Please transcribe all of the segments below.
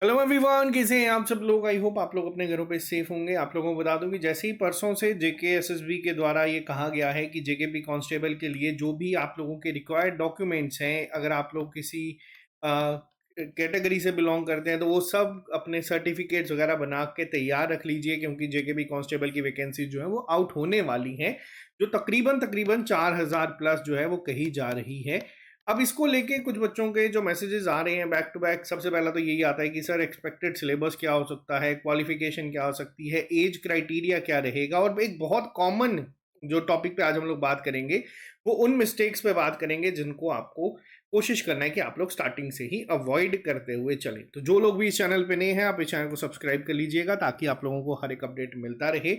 Hello everyone, कैसे हैं आप सब लोग। आई होप आप लोग अपने घरों पे सेफ होंगे। आप लोगों को बता दूं कि जैसे ही परसों से जेके एसएसबी के द्वारा ये कहा गया है कि जेकेपी कांस्टेबल के लिए जो भी आप लोगों के रिक्वायर्ड डॉक्यूमेंट्स हैं, अगर आप लोग किसी कैटेगरी से बिलोंग करते हैं तो वो सब अपने सर्टिफिकेट्स वगैरह बना के तैयार रख लीजिए, क्योंकि जेकेपी कांस्टेबल की वैकेंसी जो है वो आउट होने वाली हैं, जो तकरीबन तकरीबन 4,000 प्लस जो है वो कही जा रही है। अब इसको लेके कुछ बच्चों के जो मैसेजेस आ रहे हैं बैक टू बैक, सबसे पहला तो यही आता है कि सर एक्सपेक्टेड सिलेबस क्या हो सकता है, क्वालिफिकेशन क्या हो सकती है, एज क्राइटेरिया क्या रहेगा, और एक बहुत कॉमन जो टॉपिक पे आज हम लोग बात करेंगे वो उन मिस्टेक्स पे बात करेंगे जिनको आपको कोशिश करना है कि आप लोग स्टार्टिंग से ही अवॉइड करते हुए चलें। तो जो लोग भी इस चैनल पे नए हैं, आप इस चैनल को सब्सक्राइब कर लीजिएगा ताकि आप लोगों को हर एक अपडेट मिलता रहे।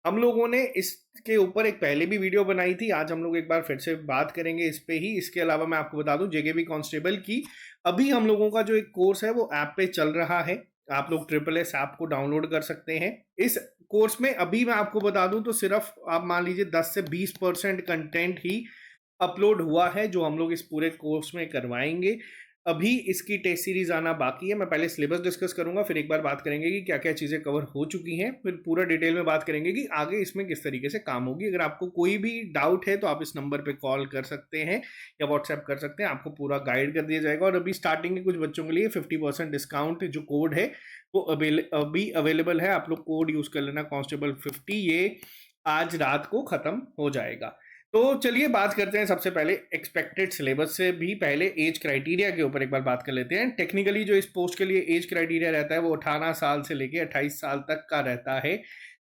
हम लोगों ने इसके ऊपर एक पहले भी वीडियो बनाई थी, आज हम लोग एक बार फिर से बात करेंगे इस पे ही। इसके अलावा मैं आपको बता दूं जेकेबी कांस्टेबल की अभी हम लोगों का जो एक कोर्स है वो ऐप पे चल रहा है। आप लोग ट्रिपल एस ऐप को डाउनलोड कर सकते हैं। इस कोर्स में अभी मैं आपको बता दूं तो सिर्फ आप मान लीजिए 10 से 20% कंटेंट ही अपलोड हुआ है जो हम लोग इस पूरे कोर्स में करवाएंगे। अभी इसकी टेस्ट सीरीज आना बाकी है। मैं पहले सिलेबस डिस्कस करूंगा, फिर एक बार बात करेंगे कि क्या क्या चीज़ें कवर हो चुकी हैं, फिर पूरा डिटेल में बात करेंगे कि आगे इसमें किस तरीके से काम होगी। अगर आपको कोई भी डाउट है तो आप इस नंबर पे कॉल कर सकते हैं या व्हाट्सएप कर सकते हैं, आपको पूरा गाइड कर दिया जाएगा। और अभी स्टार्टिंग के कुछ बच्चों के लिए 50% डिस्काउंट जो कोड है वो अभी अवेलेबल है। आप लोग कोड यूज़ कर लेना कांस्टेबल 50, ये आज रात को ख़त्म हो जाएगा। तो चलिए बात करते हैं सबसे पहले एक्सपेक्टेड सिलेबस से भी पहले एज क्राइटेरिया के ऊपर एक बार बात कर लेते हैं। टेक्निकली जो इस पोस्ट के लिए एज क्राइटेरिया रहता है वो 18 साल से लेके 28 साल तक का रहता है,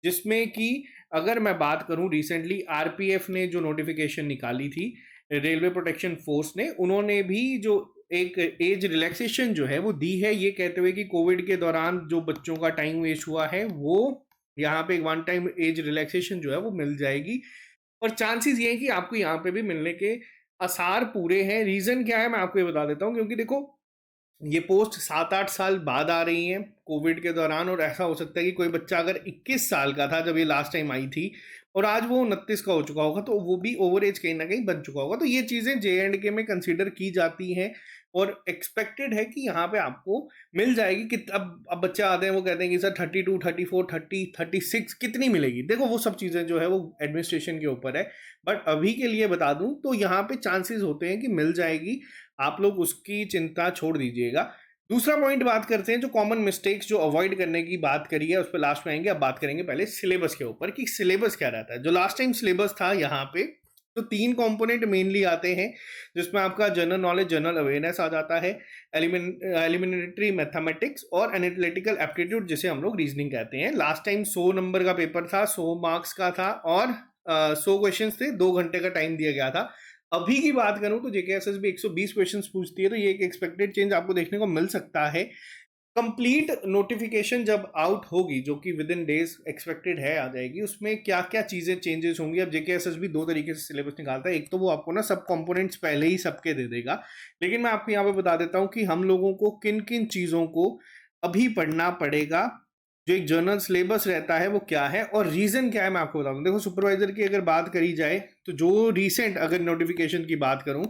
जिसमें कि अगर मैं बात करूं रिसेंटली आरपीएफ ने जो नोटिफिकेशन निकाली थी, रेलवे प्रोटेक्शन फोर्स ने, उन्होंने भी जो एक एज रिलैक्सेशन जो है वो दी है, ये कहते हुए कि कोविड के दौरान जो बच्चों का टाइम वेस्ट हुआ है वो यहाँ पे एक वन टाइम एज रिलैक्सेशन जो है वो मिल जाएगी। और चांसेस ये है कि आपको यहाँ पे भी मिलने के आसार पूरे हैं। रीजन क्या है मैं आपको ये बता देता हूँ, क्योंकि देखो ये पोस्ट 7-8 साल बाद आ रही है कोविड के दौरान, और ऐसा हो सकता है कि कोई बच्चा अगर 21 साल का था जब ये लास्ट टाइम आई थी और आज वो 29 का हो चुका होगा, तो वो भी ओवर एज कहीं ना कहीं बन चुका होगा। तो ये चीज़ें JNK में कंसीडर की जाती हैं और एक्सपेक्टेड है कि यहाँ पे आपको मिल जाएगी। कि अब बच्चे आते हैं वो कहते हैं कि सर 32, 34, 30, 36 कितनी मिलेगी। देखो वो सब चीज़ें जो है वो एडमिनिस्ट्रेशन के ऊपर है, बट अभी के लिए बता दूं तो यहाँ पे चांसेस होते हैं कि मिल जाएगी। आप लोग उसकी चिंता छोड़ दीजिएगा। दूसरा पॉइंट बात करते हैं, जो कॉमन मिस्टेक्स जो अवॉइड करने की बात करी है उस पर लास्ट में आएंगे। अब बात करेंगे पहले सिलेबस के ऊपर कि सिलेबस क्या रहता है। जो लास्ट टाइम सिलेबस था यहाँ पे तो 3 कंपोनेंट मेनली आते हैं, जिसमें आपका जनरल नॉलेज, जनरल अवेयरनेस आ जाता है, एलिमिनेटरी मैथमेटिक्स और एनालिटिकल एप्टीट्यूड जिसे हम लोग रीजनिंग कहते हैं। लास्ट टाइम 100 नंबर का पेपर था, 100 मार्क्स का था और 100 क्वेश्चन थे, 2 घंटे का टाइम दिया गया था। अभी की बात करूं तो जेकेएसएसबी 120 क्वेश्चंस पूछती है, तो ये एक एक्सपेक्टेड चेंज आपको देखने को मिल सकता है। कंप्लीट नोटिफिकेशन जब आउट होगी, जो कि विद इन डेज एक्सपेक्टेड है आ जाएगी, उसमें क्या क्या चीजें चेंजेस होंगी। अब जेकेएसएसबी 2 तरीके से सिलेबस निकालता है। एक तो वो आपको ना सब कंपोनेंट्स पहले ही सबके दे देगा, लेकिन मैं आपको यहाँ पे बता देता हूँ कि हम लोगों को किन किन चीजों को अभी पढ़ना पड़ेगा। जो एक जर्नल सिलेबस रहता है वो क्या है और रीजन क्या है मैं आपको बता दूं। देखो सुपरवाइजर की अगर बात करी जाए तो जो रिसेंट अगर नोटिफिकेशन की बात करूं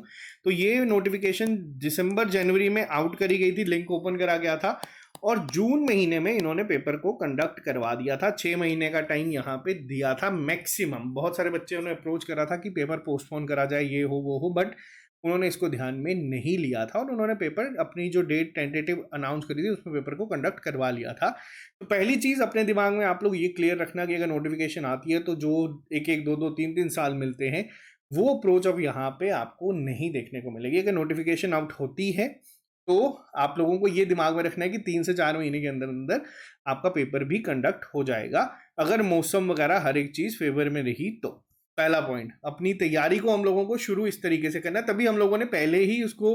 तो ये नोटिफिकेशन दिसंबर जनवरी में आउट करी गई थी, लिंक ओपन करा गया था और जून महीने में इन्होंने पेपर को कंडक्ट करवा दिया था। 6 महीने का टाइम यहाँ पे दिया था मैक्सिमम। बहुत सारे बच्चे उन्हें अप्रोच करा था कि पेपर पोस्टपोन करा जाए, ये हो वो हो, बट उन्होंने इसको ध्यान में नहीं लिया था और उन्होंने पेपर अपनी जो डेट टेंटेटिव अनाउंस करी थी उसमें पेपर को कंडक्ट करवा लिया था। तो पहली चीज़ अपने दिमाग में आप लोग ये क्लियर रखना कि अगर नोटिफिकेशन आती है तो जो एक एक दो दो तीन तीन साल मिलते हैं वो अप्रोच अब यहाँ पे आपको नहीं देखने को मिलेगी। अगर नोटिफिकेशन आउट होती है तो आप लोगों को ये दिमाग में रखना है कि 3 से 4 महीने के अंदर अंदर आपका पेपर भी कंडक्ट हो जाएगा, अगर मौसम वगैरह हर एक चीज़ फेवर में रही तो। पहला पॉइंट, अपनी तैयारी को हम लोगों को शुरू इस तरीके से करना है। तभी हम लोगों ने पहले ही उसको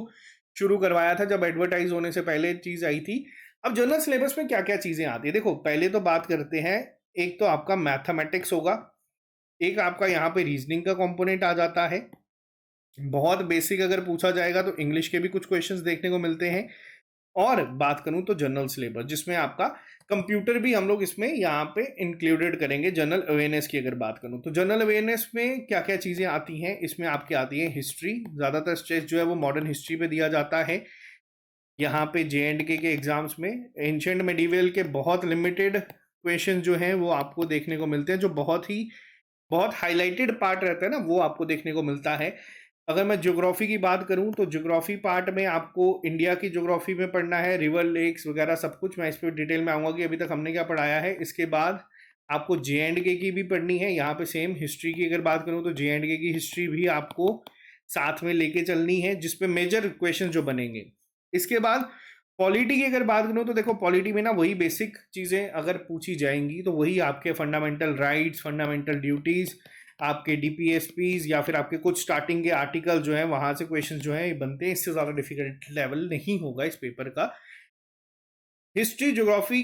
शुरू करवाया था जब एडवर्टाइज होने से पहले चीज़ आई थी। अब जनरल सिलेबस में क्या क्या चीज़ें आती है, देखो पहले तो बात करते हैं। एक तो आपका मैथमेटिक्स होगा, एक आपका यहाँ पे रीजनिंग का कंपोनेंट आ जाता है। बहुत बेसिक अगर पूछा जाएगा तो इंग्लिश के भी कुछ क्वेश्चंस देखने को मिलते हैं। और बात करूं तो जनरल सिलेबस जिसमें आपका कंप्यूटर भी हम लोग इसमें यहाँ पे इंक्लूडेड करेंगे। जनरल अवेयरनेस की अगर बात करूं तो जनरल अवेयरनेस में क्या क्या चीज़ें आती हैं, इसमें आपकी आती है हिस्ट्री। ज़्यादातर स्ट्रेस जो है वो मॉडर्न हिस्ट्री पे दिया जाता है। यहाँ पे JNK के एग्जाम्स में एंशियंट मेडिवल के बहुत लिमिटेड क्वेश्चन जो हैं वो आपको देखने को मिलते हैं, जो बहुत हाईलाइटेड पार्ट रहता है ना, वो आपको देखने को मिलता है। अगर मैं ज्योग्राफी की बात करूं तो ज्योग्राफी पार्ट में आपको इंडिया की ज्योग्राफी में पढ़ना है, रिवर लेक्स वगैरह सब कुछ। मैं इस पर डिटेल में आऊंगा कि अभी तक हमने क्या पढ़ाया है। इसके बाद आपको JNK की भी पढ़नी है। यहाँ पे सेम हिस्ट्री की अगर बात करूं तो JNK की हिस्ट्री भी आपको साथ में लेके चलनी है, जिसपे मेजर क्वेश्चन जो बनेंगे। इसके बाद पॉलिटी की अगर बात करूं तो देखो, पॉलिटी में ना वही बेसिक चीजें अगर पूछी जाएंगी तो वही आपके फंडामेंटल राइट्स, फंडामेंटल ड्यूटीज, आपके DPSPs या फिर आपके कुछ स्टार्टिंग के आर्टिकल जो है वहां से क्वेश्चन जो है बनते हैं। इससे ज्यादा डिफिकल्ट लेवल नहीं होगा इस पेपर का। हिस्ट्री, ज्योग्राफी,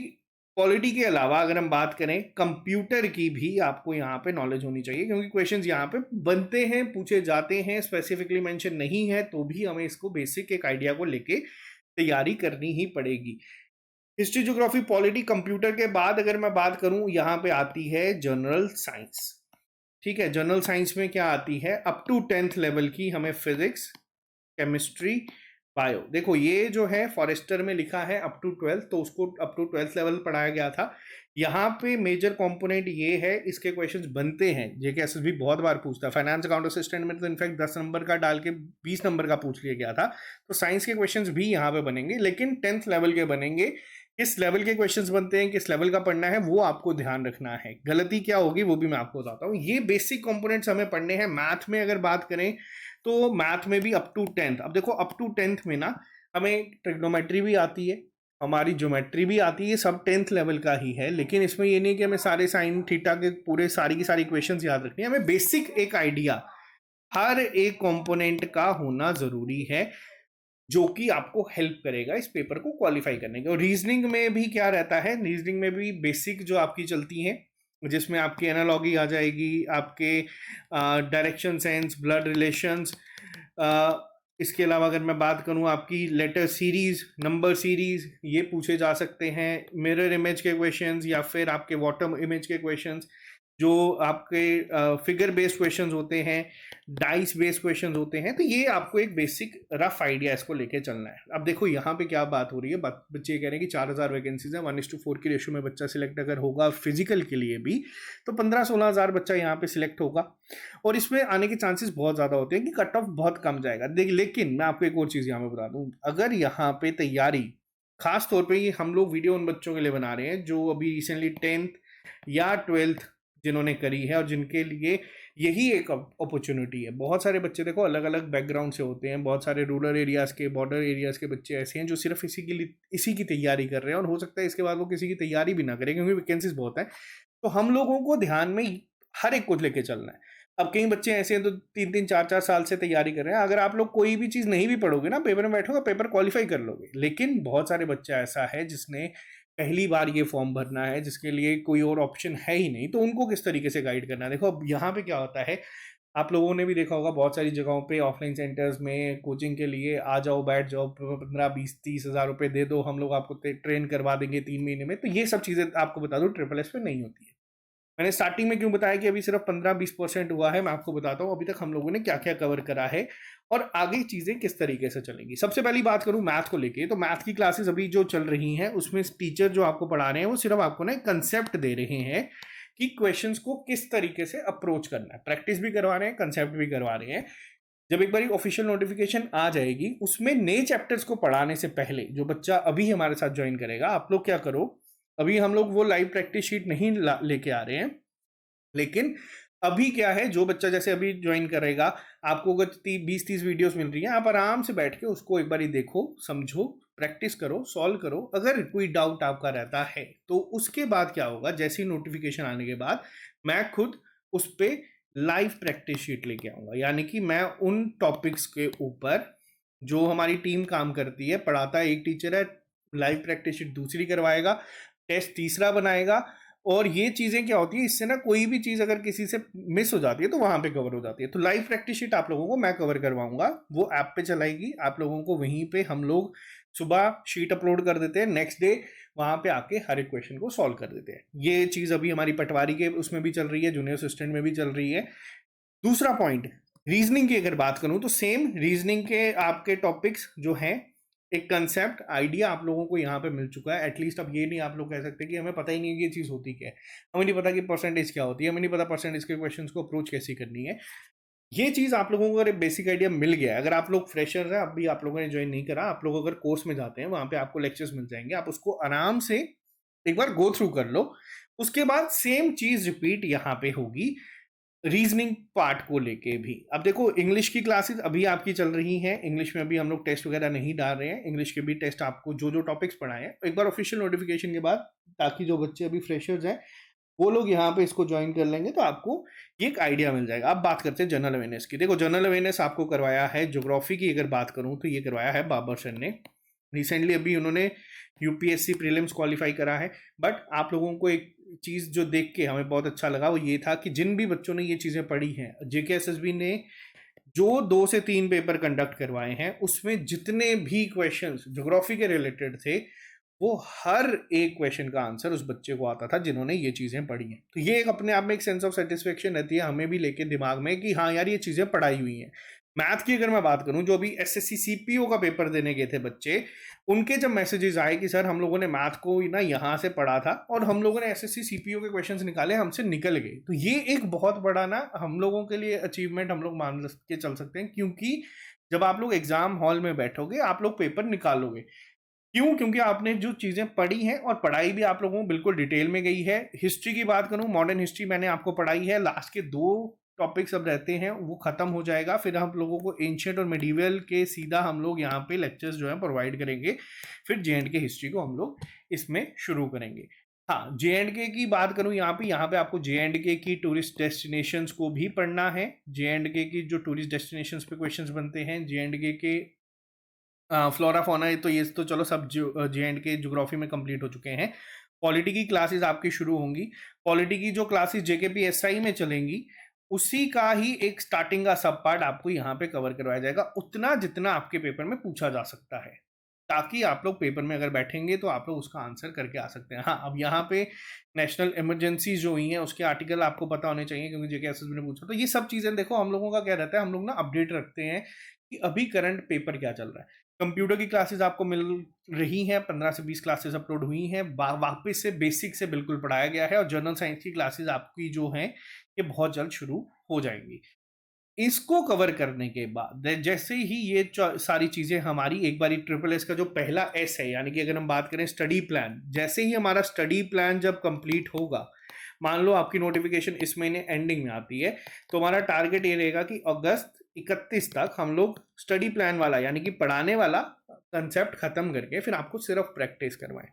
पॉलिटी के अलावा अगर हम बात करें कंप्यूटर की, भी आपको यहाँ पे नॉलेज होनी चाहिए, क्योंकि क्वेश्चंस यहाँ पे बनते हैं, पूछे जाते हैं। स्पेसिफिकली मेंशन नहीं है तो भी हमें इसको बेसिक एक आइडिया को लेके तैयारी करनी ही पड़ेगी। हिस्ट्री, ज्योग्राफी, पॉलिटी, कंप्यूटर के बाद अगर मैं बात करूं, यहाँ पे आती है जनरल साइंस। ठीक है, जनरल साइंस में क्या आती है, अप टू 10th लेवल की हमें फिजिक्स, केमिस्ट्री, बायो। देखो ये जो है फॉरेस्टर में लिखा है अप टू 12th, तो उसको अप टू 12th लेवल पढ़ाया गया था। यहाँ पे मेजर कंपोनेंट ये है, इसके क्वेश्चंस बनते हैं। जेके एसएसबी बहुत बार पूछता है। फाइनेंस अकाउंट असिस्टेंट में तो इनफैक्ट 10 नंबर का डाल के 20 नंबर का पूछ लिया गया था। तो साइंस के क्वेश्चंस भी यहाँ पे बनेंगे, लेकिन 10th लेवल के बनेंगे। किस लेवल के क्वेश्चंस बनते हैं, किस लेवल का पढ़ना है, वो आपको ध्यान रखना है। गलती क्या होगी वो भी मैं आपको बताता हूँ। ये बेसिक कंपोनेंट्स हमें पढ़ने हैं। मैथ में अगर बात करें तो मैथ में भी अप टू 10th। अब देखो अप टू 10th में ना हमें ट्रिग्नोमेट्री भी आती है, हमारी ज्योमेट्री भी आती है, सब 10th लेवल का ही है। लेकिन इसमें ये नहीं कि हमें सारे साइन थीटा के पूरे सारी की सारी इक्वेशंस याद रखनी है। हमें बेसिक एक आइडिया हर एक कंपोनेंट का होना जरूरी है, जो कि आपको हेल्प करेगा इस पेपर को क्वालिफाई करने के। और रीजनिंग में भी क्या रहता है, रीजनिंग में भी बेसिक जो आपकी चलती हैं, जिसमें आपकी एनालॉगी आ जाएगी, आपके डायरेक्शन सेंस, ब्लड रिलेशंस। इसके अलावा अगर मैं बात करूं, आपकी लेटर सीरीज, नंबर सीरीज, ये पूछे जा सकते हैं। मिरर इमेज के क्वेश्चंस या फिर आपके वाटर इमेज के क्वेश्चंस, जो आपके फिगर बेस्ड क्वेश्चंस होते हैं, डाइस बेस्ड क्वेश्चंस होते हैं। तो ये आपको एक बेसिक रफ आइडिया इसको लेके चलना है। अब देखो यहाँ पे क्या बात हो रही है, बच्चे कह रहे हैं कि 4000 वैकेंसीज है, 1:4 की रेशो में बच्चा सिलेक्ट अगर होगा फिजिकल के लिए भी, तो 15-16 हज़ार बच्चा यहाँ पे सिलेक्ट होगा। और इसमें आने के चांसेस बहुत ज़्यादा होते हैं कि कट ऑफ बहुत कम जाएगा। लेकिन मैं आपको एक और चीज़ यहाँ पे बता दूँ, अगर यहाँ पे तैयारी, खास तौर पर ये हम लोग वीडियो उन बच्चों के लिए बना रहे हैं जो अभी रिसेंटली 10th या 12th जिन्होंने करी है, और जिनके लिए यही एक अपॉर्चुनिटी है। बहुत सारे बच्चे देखो अलग अलग बैकग्राउंड से होते हैं, बहुत सारे रूरल एरियाज़ के, बॉर्डर एरियाज़ के बच्चे ऐसे हैं जो सिर्फ इसी की तैयारी कर रहे हैं, और हो सकता है इसके बाद वो किसी की तैयारी भी ना करें, क्योंकि वैकेंसीज बहुत है। तो हम लोगों को ध्यान में हर एक को लेके चलना है। अब कई बच्चे ऐसे हैं तो 3-3, 4-4 साल से तैयारी कर रहे हैं। अगर आप लोग कोई भी चीज़ नहीं भी पढ़ोगे ना, पेपर में बैठोगे, पेपर क्वालिफाई कर लोगे। लेकिन बहुत सारे बच्चा ऐसा है जिसने पहली बार ये फॉर्म भरना है, जिसके लिए कोई और ऑप्शन है ही नहीं, तो उनको किस तरीके से गाइड करना है। देखो अब यहाँ पे क्या होता है, आप लोगों ने भी देखा होगा बहुत सारी जगहों पे ऑफलाइन सेंटर्स में कोचिंग के लिए आ जाओ, बैठ जाओ, 15-20-30 हज़ार रुपये दे दो, हम लोग आपको ट्रेन करवा देंगे 3 महीने में। तो ये सब चीज़ें आपको बता दो SSS में नहीं होती है। मैंने स्टार्टिंग में क्यों बताया कि अभी सिर्फ 15-20% हुआ है, मैं आपको बताता हूँ अभी तक हम लोगों ने क्या क्या कवर करा है और आगे चीज़ें किस तरीके से चलेंगी। सबसे पहली बात करूँ मैथ को लेके, तो मैथ की क्लासेस अभी जो चल रही हैं उसमें टीचर जो आपको पढ़ा रहे हैं वो सिर्फ आपको ना कंसेप्ट दे रहे हैं कि क्वेश्चंस को किस तरीके से अप्रोच करना है। प्रैक्टिस भी करवा रहे हैं, कंसेप्ट भी करवा रहे हैं। जब एक बार ऑफिशियल नोटिफिकेशन आ जाएगी, उसमें नए चैप्टर्स को पढ़ाने से पहले जो बच्चा अभी हमारे साथ ज्वाइन करेगा, आप लोग क्या करो, अभी हम लोग वो लाइव प्रैक्टिस शीट नहीं लेके आ रहे हैं। लेकिन अभी क्या है, जो बच्चा जैसे अभी ज्वाइन करेगा, आपको अगर 20-30 वीडियोस मिल रही हैं, आप आराम से बैठ के उसको एक बार देखो, समझो, प्रैक्टिस करो, सॉल्व करो। अगर कोई डाउट आपका रहता है तो उसके बाद क्या होगा, जैसी नोटिफिकेशन आने के बाद मैं खुद उस पर लाइव प्रैक्टिस शीट लेके आऊँगा। यानी कि मैं उन टॉपिक्स के ऊपर जो हमारी टीम काम करती है, पढ़ाता है एक टीचर है, लाइव प्रैक्टिस शीट दूसरी करवाएगा, टेस्ट तीसरा बनाएगा। और ये चीज़ें क्या होती है, इससे ना कोई भी चीज़ अगर किसी से मिस हो जाती है तो वहाँ पे कवर हो जाती है। तो लाइव प्रैक्टिस शीट आप लोगों को मैं कवर करवाऊंगा, वो ऐप पे चलाएगी, आप लोगों को वहीं पे हम लोग सुबह शीट अपलोड कर देते हैं, नेक्स्ट डे वहाँ पे आके हर एक क्वेश्चन को सॉल्व कर देते हैं। ये चीज़ अभी हमारी पटवारी के उसमें भी चल रही है, जूनियर असिस्टेंट में भी चल रही है। दूसरा पॉइंट, रीजनिंग की अगर बात करूँ तो सेम रीजनिंग के आपके टॉपिक्स जो हैं एक कंसेप्ट आइडिया आप लोगों को यहाँ पे मिल चुका है। एटलीस्ट अब ये नहीं आप लोग कह सकते कि हमें पता ही नहीं है कि ये चीज़ होती क्या है, हमें नहीं पता कि परसेंटेज क्या होती है, हमें नहीं पता परसेंटेज के क्वेश्चंस को अप्रोच कैसे करनी है। ये चीज़ आप लोगों को अगर बेसिक आइडिया मिल गया है, अगर आप लोग फ्रेशर्स हैं, अभी आप लोगों ने ज्वाइन नहीं करा, आप लोग अगर कोर्स में जाते हैं, वहाँ पे आपको लेक्चर्स मिल जाएंगे, आप उसको आराम से एक बार गो थ्रू कर लो। उसके बाद सेम चीज़ रिपीट यहाँ पे होगी रीजनिंग पार्ट को लेके भी। अब देखो इंग्लिश की क्लासेस अभी आपकी चल रही हैं, इंग्लिश में अभी हम लोग टेस्ट वगैरह नहीं डाल रहे हैं, इंग्लिश के भी टेस्ट आपको जो जो टॉपिक्स पढ़ाए हैं एक बार ऑफिशियल नोटिफिकेशन के बाद, ताकि जो बच्चे अभी फ्रेशर्स हैं वो लोग यहाँ पे इसको ज्वाइन कर लेंगे तो आपको ये एक आइडिया मिल जाएगा। अब बात करते हैं जनरल अवेयरनेस की। देखो जनरल अवेयरनेस आपको करवाया है, ज्योग्राफी की अगर बात करूँ तो ये करवाया है बाबर सर ने। रिसेंटली अभी उन्होंने यूपीएससी प्रीलिम्स क्वालिफाई करा है। बट आप लोगों को एक चीज़ जो देख के हमें बहुत अच्छा लगा वो ये था कि जिन भी बच्चों ने ये चीज़ें पढ़ी हैं, जेकेएसएसबी ने जो 2 से 3 पेपर कंडक्ट करवाए हैं उसमें जितने भी क्वेश्चंस ज्योग्राफी के रिलेटेड थे वो हर एक क्वेश्चन का आंसर उस बच्चे को आता था जिन्होंने ये चीज़ें पढ़ी हैं। तो ये एक अपने आप में एक सेंस ऑफ सेटिस्फेक्शन रहती है हमें भी लेके दिमाग में कि हाँ यार ये चीज़ें पढ़ाई हुई हैं। मैथ की अगर मैं बात करूं, जो अभी एसएससी सीपीओ का पेपर देने गए थे बच्चे, उनके जब मैसेजेस आए कि सर हम लोगों ने मैथ को ना यहाँ से पढ़ा था और हम लोगों ने एसएससी सीपीओ के क्वेश्चंस निकाले, हमसे निकल गए, तो ये एक बहुत बड़ा ना हम लोगों के लिए अचीवमेंट हम लोग मान के चल सकते हैं। क्योंकि जब आप लोग एग्जाम हॉल में बैठोगे आप लोग पेपर निकालोगे, क्यों? क्योंकि आपने जो चीज़ें पढ़ी हैं और पढ़ाई भी आप लोगों को बिल्कुल डिटेल में गई है। हिस्ट्री की बात करूं, मॉडर्न हिस्ट्री मैंने आपको पढ़ाई है, लास्ट के 2 टॉपिक्स अब रहते हैं वो खत्म हो जाएगा, फिर हम लोगों को एंशिएंट और मिडिवल के सीधा हम लोग यहाँ पे लेक्चर्स जो है प्रोवाइड करेंगे, फिर जेएंडके हिस्ट्री को हम लोग इसमें शुरू करेंगे। हाँ, जेएंडके की बात करूं यहाँ पे आपको जेएंडके की टूरिस्ट डेस्टिनेशंस को भी पढ़ना है। जेएंडके की जो टूरिस्ट डेस्टिनेशंस पे क्वेश्चंस बनते हैं, जेएंडके के फ्लोरा फौना, तो ये तो चलो सब जेएंडके ज्योग्राफी में कंप्लीट हो चुके हैं। पॉलिटी की क्लासेस आपकी शुरू होंगी। पॉलिटी की जो क्लासेस जेकेपीएसआई में चलेंगी उसी का ही एक स्टार्टिंग का सब पार्ट आपको यहाँ पे कवर करवाया जाएगा, उतना जितना आपके पेपर में पूछा जा सकता है, ताकि आप लोग पेपर में अगर बैठेंगे तो आप लोग उसका आंसर करके आ सकते हैं। हाँ, अब यहाँ पे नेशनल इमरजेंसी जो हुई है उसके आर्टिकल आपको पता होने चाहिए, क्योंकि जेकेएसएसबी ने पूछा। तो ये सब चीज़ें देखो हम लोगों का क्या रहता है, हम लोग ना अपडेट रखते हैं कि अभी करंट पेपर क्या चल रहा है। कंप्यूटर की क्लासेस आपको मिल रही हैं, 15 से 20 क्लासेस अपलोड हुई हैं, वापस से बेसिक से बिल्कुल पढ़ाया गया है, और जनरल साइंस की क्लासेस आपकी जो हैं ये बहुत जल्द शुरू हो जाएंगी। इसको कवर करने के बाद जैसे ही ये सारी चीज़ें हमारी एक बारी ट्रिपल एस का जो पहला एस है, यानी कि अगर हम बात करें स्टडी प्लान, जैसे ही हमारा स्टडी प्लान जब कंप्लीट होगा, मान लो आपकी नोटिफिकेशन इस महीने एंडिंग में आती है, तो हमारा टारगेट ये रहेगा कि अगस्त 31 तक हम लोग स्टडी प्लान वाला यानी कि पढ़ाने वाला कंसेप्ट खत्म करके फिर आपको सिर्फ प्रैक्टिस करवाएं।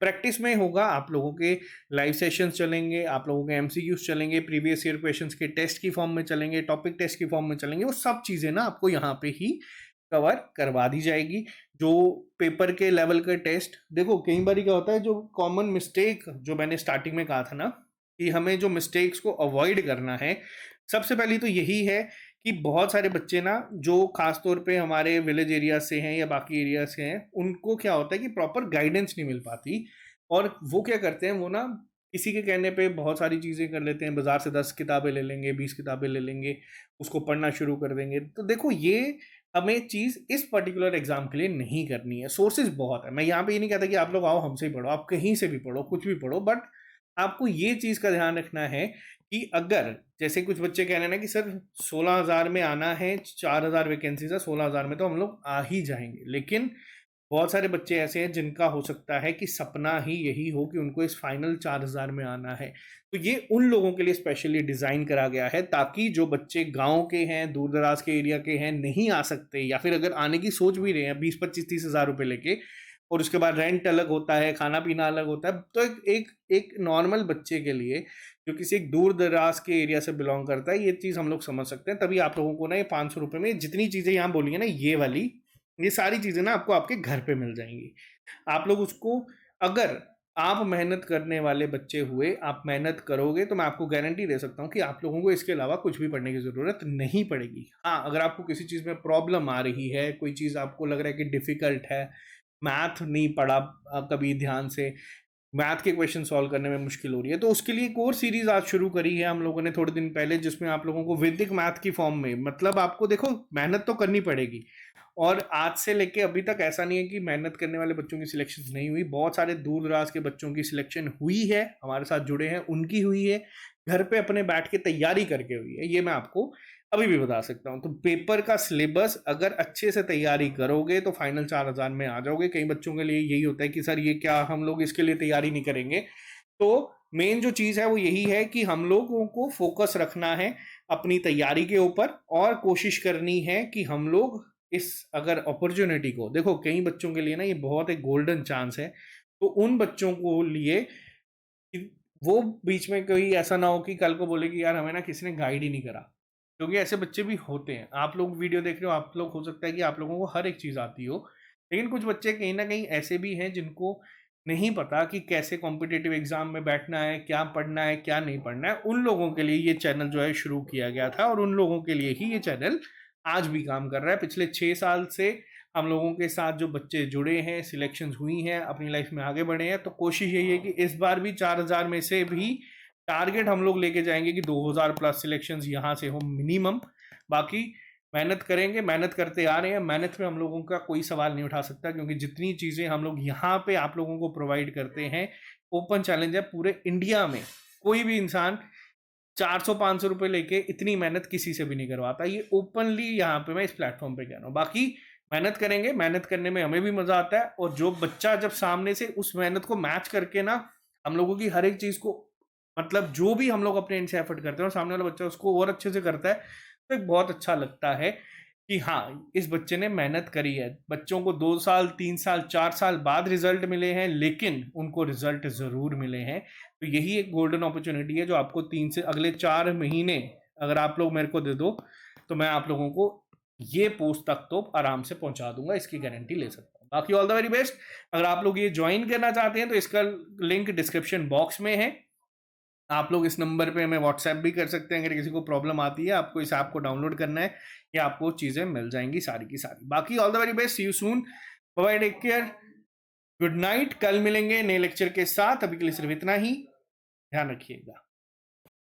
प्रैक्टिस में होगा आप लोगों के लाइव सेशंस चलेंगे, आप लोगों के एमसीक्यूज चलेंगे, प्रीवियस ईयर क्वेश्चंस के टेस्ट की फॉर्म में चलेंगे, टॉपिक टेस्ट की फॉर्म में चलेंगे, वो सब चीज़ें ना आपको यहाँ पे ही कवर करवा दी जाएगी। जो पेपर के लेवल का टेस्ट, देखो कई बार क्या होता है, जो कॉमन मिस्टेक जो मैंने स्टार्टिंग में कहा था ना कि हमें जो मिस्टेक्स को अवॉइड करना है, सबसे पहली तो यही है कि बहुत सारे बच्चे ना जो खास तौर पे हमारे विलेज एरिया से हैं या बाकी एरिया से हैं, उनको क्या होता है कि प्रॉपर गाइडेंस नहीं मिल पाती, और वो क्या करते हैं, वो ना किसी के कहने पे बहुत सारी चीज़ें कर लेते हैं, बाजार से 10 किताबें ले लेंगे, 20 किताबें ले लेंगे, उसको पढ़ना शुरू कर देंगे। तो देखो ये हमें चीज़ इस पर्टिकुलर एग्जाम के लिए नहीं करनी है। सोर्सेज बहुत है, मैं यहाँ पे ये नहीं कहता कि आप लोग आओ हमसे ही पढ़ो, आप कहीं से भी पढ़ो, कुछ भी पढ़ो, बट आपको ये चीज़ का ध्यान रखना है कि अगर जैसे कुछ बच्चे कह रहे हैं ना कि सर 16,000 में आना है, 4,000 वैकेंसीज है, 16,000 में तो हम लोग आ ही जाएंगे, लेकिन बहुत सारे बच्चे ऐसे हैं जिनका हो सकता है कि सपना ही यही हो कि उनको इस फाइनल 4,000 में आना है। तो ये उन लोगों के लिए स्पेशली डिज़ाइन करा गया है, ताकि जो बच्चे गांव के हैं, दूर दराज के एरिया के हैं, नहीं आ सकते, या फिर अगर आने की सोच भी रहे हैं 20-25-30 हज़ार रुपये लेके, और उसके बाद रेंट अलग होता है, खाना पीना अलग होता है, तो एक नॉर्मल बच्चे के लिए जो किसी एक दूर दराज के एरिया से बिलोंग करता है, ये चीज़ हम लोग समझ सकते हैं। तभी आप लोगों को ना ये 500 रुपये में जितनी चीज़ें यहाँ बोली है ना, ये सारी चीज़ें ना आपको आपके घर पे मिल जाएंगी। आप लोग उसको, अगर आप मेहनत करने वाले बच्चे हुए, आप मेहनत करोगे, तो मैं आपको गारंटी दे सकता हूँ कि आप लोगों को इसके अलावा कुछ भी पढ़ने की ज़रूरत नहीं पड़ेगी। हाँ, अगर आपको किसी चीज़ में प्रॉब्लम आ रही है, कोई चीज़ आपको लग रहा है कि डिफ़िकल्ट है, मैथ नहीं पढ़ा कभी ध्यान से, मैथ के क्वेश्चन सॉल्व करने में मुश्किल हो रही है, तो उसके लिए एक और सीरीज आज शुरू करी है हम लोगों ने थोड़े दिन पहले, जिसमें आप लोगों को वैदिक मैथ की फॉर्म में, मतलब आपको देखो मेहनत तो करनी पड़ेगी, और आज से लेके अभी तक ऐसा नहीं है कि मेहनत करने वाले बच्चों की सिलेक्शन नहीं हुई। बहुत सारे दूर दराज के बच्चों की सिलेक्शन हुई है, हमारे साथ जुड़े हैं, उनकी हुई है, घर पे अपने बैठ के तैयारी करके हुई है। ये मैं आपको अभी भी बता सकता हूँ। तो पेपर का सिलेबस अगर अच्छे से तैयारी करोगे तो फाइनल 4000 में आ जाओगे। कई बच्चों के लिए यही होता है कि सर ये क्या, हम लोग इसके लिए तैयारी नहीं करेंगे। तो मेन जो चीज है वो यही है कि हम लोगों को फोकस रखना है अपनी तैयारी के ऊपर, और कोशिश करनी है कि हम लोग इस अगर अपॉर्चुनिटी को देखो, कई बच्चों के लिए ना ये बहुत एक गोल्डन चांस है। तो उन बच्चों को लिए कि वो बीच में कोई ऐसा ना हो कि कल को बोले कि यार हमें ना किसी ने गाइड ही नहीं करा, क्योंकि ऐसे बच्चे भी होते हैं। आप लोग वीडियो देख रहे हो, आप लोग हो सकता है कि आप लोगों को हर एक चीज़ आती हो, लेकिन कुछ बच्चे कहीं ना कहीं ऐसे भी हैं जिनको नहीं पता कि कैसे कॉम्पिटिटिव एग्जाम में बैठना है, क्या पढ़ना है, क्या नहीं पढ़ना है। उन लोगों के लिए ये चैनल जो है शुरू किया गया था, और उन लोगों के लिए ही ये चैनल आज भी काम कर रहा है। पिछले 6 साल से हम लोगों के साथ जो बच्चे जुड़े हैं, सिलेक्शंस हुई हैं, अपनी लाइफ में आगे बढ़े हैं। तो कोशिश यही है कि इस बार भी 4000 में से भी टारगेट हम लोग लेके जाएंगे कि 2000 प्लस सिलेक्शंस यहाँ से हो मिनिमम। बाकी मेहनत करेंगे, मेहनत करते आ रहे हैं, मेहनत में हम लोगों का कोई सवाल नहीं उठा सकता, क्योंकि जितनी चीज़ें हम लोग यहाँ पे आप लोगों को प्रोवाइड करते हैं, ओपन चैलेंज है पूरे इंडिया में। कोई भी इंसान 400-500 रुपए लेके इतनी मेहनत किसी से भी नहीं करवाता। ये ओपनली यहाँ पे मैं इस प्लेटफॉर्म पे कह रहा हूँ। बाकी मेहनत करेंगे, मेहनत करने में हमें भी मजा आता है, और जो बच्चा जब सामने से उस मेहनत को मैच करके ना हम लोगों की हर एक चीज को, मतलब जो भी हम लोग अपने एंड से एफर्ट करते हैं और सामने वाला बच्चा उसको और अच्छे से करता है, तो एक बहुत अच्छा लगता है कि हाँ इस बच्चे ने मेहनत करी है। बच्चों को 2 साल 3 साल 4 साल बाद रिजल्ट मिले हैं, लेकिन उनको रिजल्ट जरूर मिले हैं। तो यही एक गोल्डन अपॉर्चुनिटी है जो आपको अगले 4 महीने अगर आप लोग मेरे को दे दो, तो मैं आप लोगों को ये पोस्ट तक तो आराम से पहुंचा दूंगा, इसकी गारंटी ले सकता हूँ। बाकी ऑल द वेरी बेस्ट। अगर आप लोग ये ज्वाइन करना चाहते हैं तो इसका लिंक डिस्क्रिप्शन बॉक्स में है। आप लोग इस नंबर पे हमें व्हाट्सएप भी कर सकते हैं अगर किसी को प्रॉब्लम आती है, आपको इस ऐप को डाउनलोड करना है, या आपको चीज़ें मिल जाएंगी सारी की सारी। बाकी all the very best, see you soon, bye bye, take care, good night. कल मिलेंगे नए लेक्चर के साथ, अभी के लिए सिर्फ इतना ही, ध्यान रखिएगा।